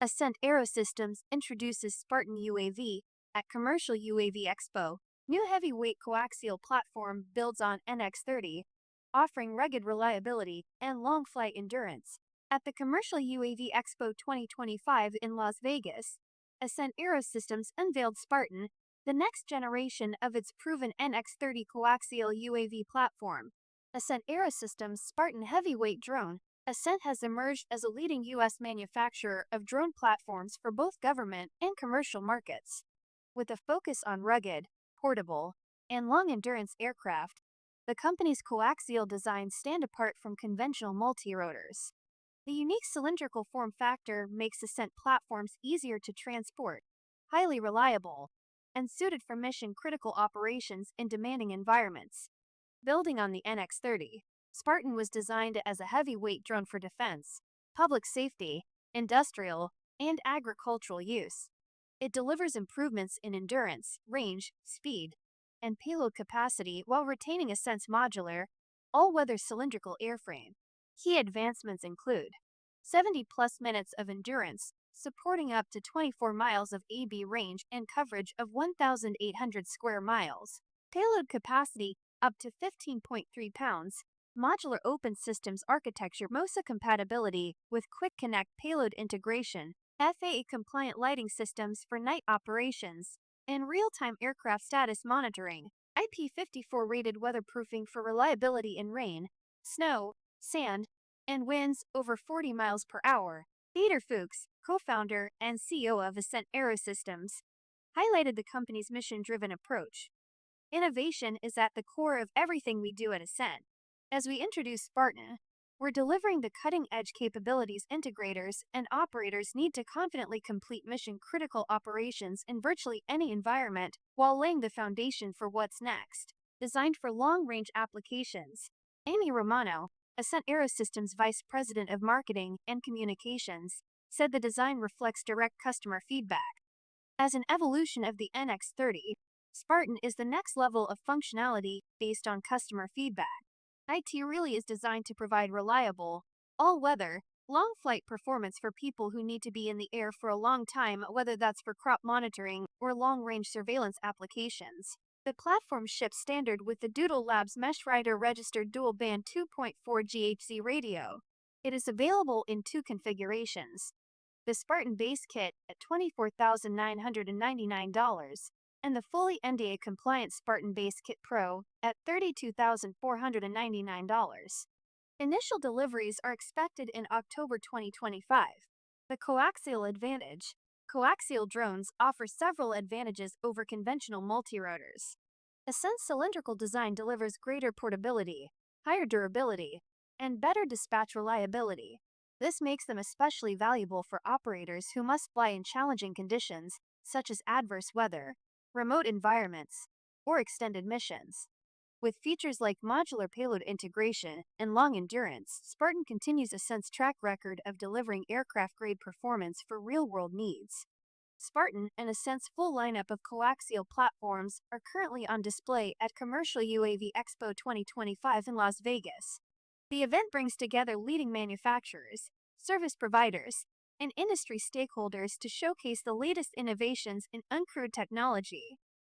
Ascent AeroSystems introduces Spartan UAV at Commercial UAV Expo. New heavyweight coaxial platform builds on NX-30, offering rugged reliability and long flight endurance. At the Commercial UAV Expo 2025 in Las Vegas, Ascent AeroSystems unveiled Spartan, the next generation of its proven NX-30 coaxial UAV platform. Ascent AeroSystems Spartan heavyweight drone. Ascent has emerged as a leading U.S. manufacturer of drone platforms for both government and commercial markets. With a focus on rugged, portable, and long-endurance aircraft, the company's coaxial designs stand apart from conventional multirotors. The unique cylindrical form factor makes Ascent platforms easier to transport, highly reliable, and suited for mission-critical operations in demanding environments. Building on the NX-30, Spartan was designed as a heavyweight drone for defense, public safety, industrial, and agricultural use. It delivers improvements in endurance, range, speed, and payload capacity while retaining Ascent's modular, all-weather cylindrical airframe. Key advancements include 70-plus minutes of endurance, supporting up to 24 miles of AB range and coverage of 1,800 square miles. Payload capacity up to 15.3 pounds. Modular open systems architecture, MOSA compatibility with quick connect payload integration, FAA-compliant lighting systems for night operations, and real-time aircraft status monitoring, IP54 rated weatherproofing for reliability in rain, snow, sand, and winds over 40 miles per hour. Dieter Fuchs, co-founder and CEO of Ascent AeroSystems, highlighted the company's mission-driven approach. Innovation is at the core of everything we do at Ascent. As we introduce Spartan, we're delivering the cutting-edge capabilities integrators and operators need to confidently complete mission-critical operations in virtually any environment while laying the foundation for what's next. Designed for long-range applications, Amy Romano, Ascent AeroSystems Vice President of Marketing and Communications, said the design reflects direct customer feedback. As an evolution of the NX-30, Spartan is the next level of functionality based on customer feedback. IT really is designed to provide reliable, all-weather, long-flight performance for people who need to be in the air for a long time, whether that's for crop monitoring or long-range surveillance applications. The platform ships standard with the Doodle Labs Mesh Rider registered dual-band 2.4 GHz radio. It is available in two configurations: the Spartan base kit at $24,999 and the fully NDA-compliant Spartan Base Kit Pro at $32,499. Initial deliveries are expected in October 2025. The coaxial advantage. Coaxial drones offer several advantages over conventional multirotors. Ascent's cylindrical design delivers greater portability, higher durability, and better dispatch reliability. This makes them especially valuable for operators who must fly in challenging conditions, such as adverse weather, remote environments, or extended missions. With features like modular payload integration and long endurance, Spartan continues Ascent's track record of delivering aircraft-grade performance for real-world needs. Spartan and Ascent's full lineup of coaxial platforms are currently on display at Commercial UAV Expo 2025 in Las Vegas. The event brings together leading manufacturers, service providers, and industry stakeholders to showcase the latest innovations in uncrewed technology.